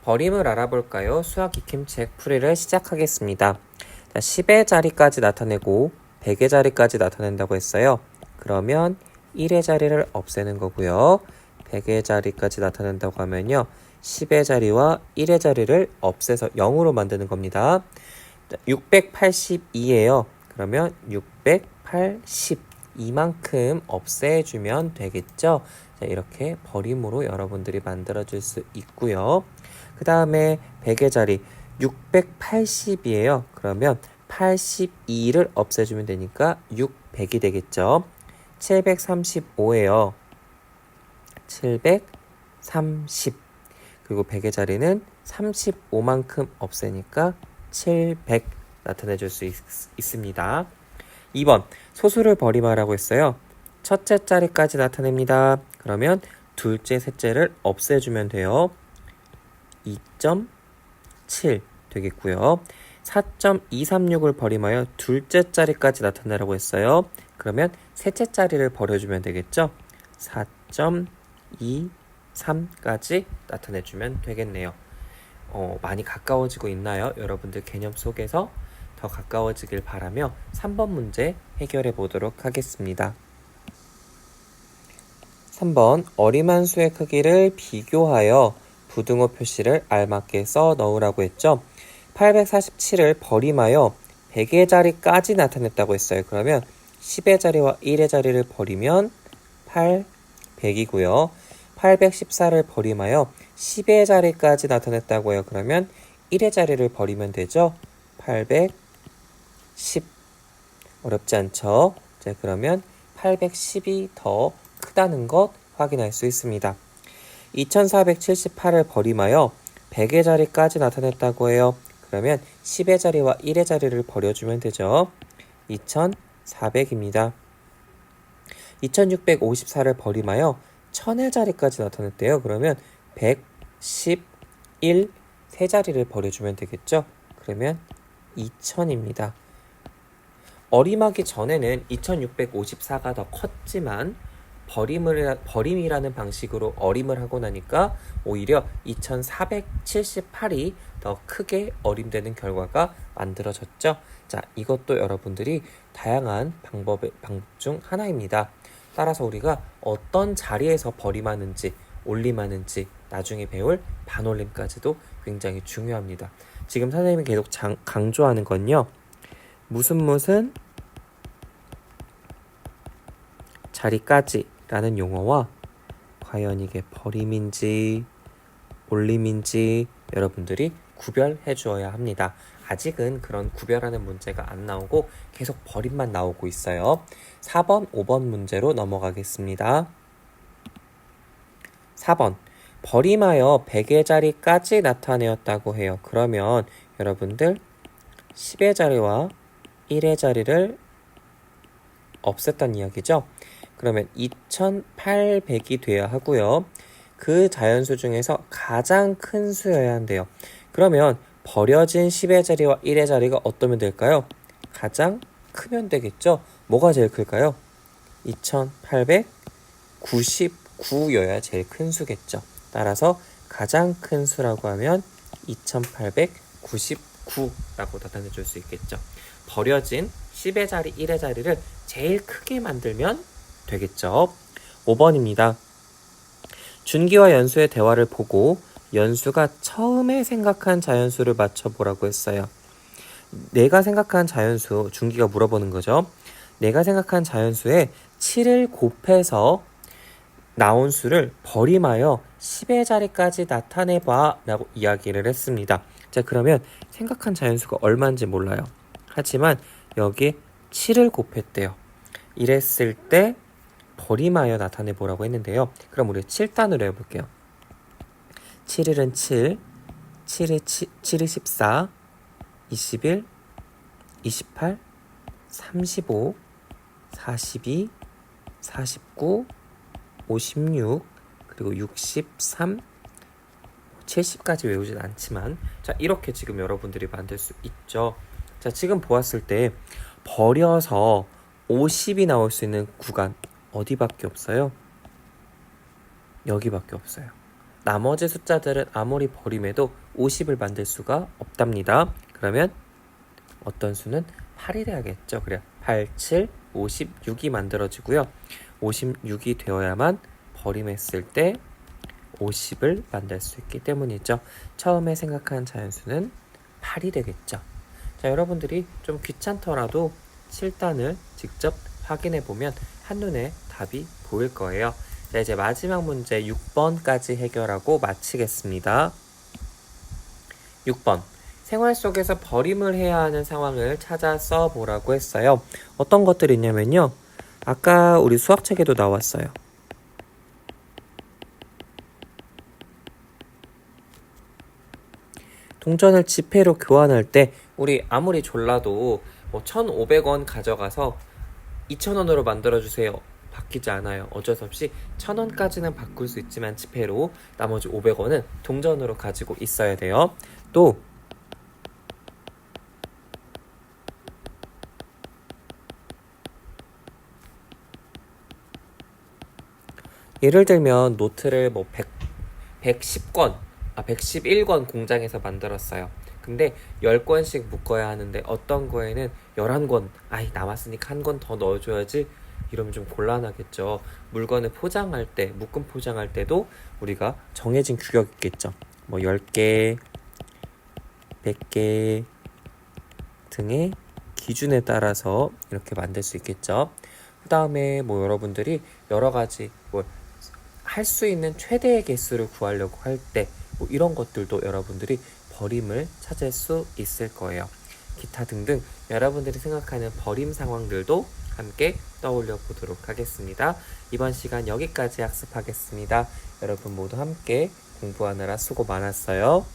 버림을 알아볼까요? 수학 익힘책 풀이를 시작하겠습니다. 자, 10의 자리까지 나타내고 100의 자리까지 나타낸다고 했어요. 그러면 1의 자리를 없애는 거고요. 100의 자리까지 나타낸다고 하면요. 10의 자리와 1의 자리를 없애서 0으로 만드는 겁니다. 682예요. 그러면 682만큼 없애주면 되겠죠. 자, 이렇게 버림으로 여러분들이 만들어줄 수 있고요. 그 다음에 100의 자리 680이에요. 그러면 82를 없애주면 되니까 600이 되겠죠. 735예요. 730. 그리고 100의 자리는 35만큼 없애니까 700 나타내줄 수 있습니다. 2번 소수를 버림하라고 했어요. 첫째 자리까지 나타냅니다. 그러면 둘째, 셋째를 없애주면 돼요. 2.7 되겠고요. 4.236을 버림하여 둘째 자리까지 나타내라고 했어요. 그러면 셋째 자리를 버려주면 되겠죠. 4.23까지 나타내주면 되겠네요. 많이 가까워지고 있나요? 여러분들 개념 속에서 더 가까워지길 바라며 3번 문제 해결해 보도록 하겠습니다. 3번 어림한 수의 크기를 비교하여 부등호 표시를 알맞게 써 넣으라고 했죠. 847을 버림하여 100의 자리까지 나타냈다고 했어요. 그러면 10의 자리와 1의 자리를 버리면 800이고요. 814를 버림하여 10의 자리까지 나타냈다고 해요. 그러면 1의 자리를 버리면 되죠. 810. 어렵지 않죠? 자, 그러면 810이 더 크다는 것 확인할 수 있습니다. 2478을 버림하여 100의 자리까지 나타냈다고 해요. 그러면 10의 자리와 1의 자리를 버려주면 되죠. 2400입니다. 2654를 버림하여 1000의 자리까지 나타냈대요. 그러면 111 세 자리를 버려주면 되겠죠. 그러면 2000입니다. 어림하기 전에는 2654가 더 컸지만 버림이라는 방식으로 어림을 하고 나니까 오히려 2478이 더 크게 어림되는 결과가 만들어졌죠. 자, 이것도 여러분들이 다양한 방법 중 하나입니다. 따라서 우리가 어떤 자리에서 버림하는지 올림하는지 나중에 배울 반올림까지도 굉장히 중요합니다. 지금 선생님이 계속 강조하는 건요. 무슨 자리까지 라는 용어와 과연 이게 버림인지 올림인지 여러분들이 구별해 주어야 합니다. 아직은 그런 구별하는 문제가 안 나오고 계속 버림만 나오고 있어요. 4번, 5번 문제로 넘어가겠습니다. 4번 버림하여 100의 자리까지 나타내었다고 해요. 그러면 여러분들 10의 자리와 1의 자리를 없앴단 이야기죠. 그러면 2800이 돼야 하고요. 그 자연수 중에서 가장 큰 수여야 한대요. 그러면 버려진 10의 자리와 1의 자리가 어떠면 될까요? 가장 크면 되겠죠. 뭐가 제일 클까요? 2899여야 제일 큰 수겠죠. 따라서 가장 큰 수라고 하면 2899라고 나타내 줄 수 있겠죠. 버려진 10의 자리, 1의 자리를 제일 크게 만들면 되겠죠. 5번입니다. 준기와 연수의 대화를 보고 연수가 처음에 생각한 자연수를 맞춰보라고 했어요. 내가 생각한 자연수, 준기가 물어보는 거죠. 내가 생각한 자연수에 7을 곱해서 나온 수를 버림하여 10의 자리까지 나타내봐 라고 이야기를 했습니다. 자, 그러면 생각한 자연수가 얼마인지 몰라요. 하지만 여기에 7을 곱했대요. 이랬을 때 버림하여 나타내보라고 했는데요. 그럼 우리 7단으로 해볼게요. 7일은 7, 7이 14, 21, 28, 35, 42, 49, 56, 그리고 63, 70까지 외우진 않지만 자, 이렇게 지금 여러분들이 만들 수 있죠. 자, 지금 보았을 때 버려서 50이 나올 수 있는 구간 어디밖에 없어요? 여기밖에 없어요. 나머지 숫자들은 아무리 버림해도 50을 만들 수가 없답니다. 그러면 어떤 수는 8이 돼야겠죠. 그래요. 8, 7, 56이 만들어지고요. 56이 되어야만 버림했을 때 50을 만들 수 있기 때문이죠. 처음에 생각한 자연수는 8이 되겠죠. 자, 여러분들이 좀 귀찮더라도 7단을 직접 확인해 보면 한눈에 답이 보일 거예요. 자, 이제 마지막 문제 6번까지 해결하고 마치겠습니다. 6번. 생활 속에서 버림을 해야 하는 상황을 찾아 써보라고 했어요. 어떤 것들이 있냐면요. 아까 우리 수학책에도 나왔어요. 동전을 지폐로 교환할 때 우리 아무리 졸라도 1,500원 가져가서 2,000원으로 만들어주세요. 바뀌지 않아요. 어쩔 수 없이 1,000원까지는 바꿀 수 있지만 지폐로 나머지 500원은 동전으로 가지고 있어야 돼요. 또 예를 들면 노트를 111권 공장에서 만들었어요. 근데 10권씩 묶어야 하는데 어떤 거에는 11권, 남았으니까 한 권 더 넣어줘야지. 이러면 좀 곤란하겠죠. 물건을 포장할 때, 묶음 포장할 때도 우리가 정해진 규격이 있겠죠. 10개, 100개 등의 기준에 따라서 이렇게 만들 수 있겠죠. 그 다음에 여러분들이 여러 가지 할 수 있는 최대의 개수를 구하려고 할 때 이런 것들도 여러분들이 버림을 찾을 수 있을 거예요. 기타 등등 여러분들이 생각하는 버림 상황들도 함께 떠올려 보도록 하겠습니다. 이번 시간 여기까지 학습하겠습니다. 여러분 모두 함께 공부하느라 수고 많았어요.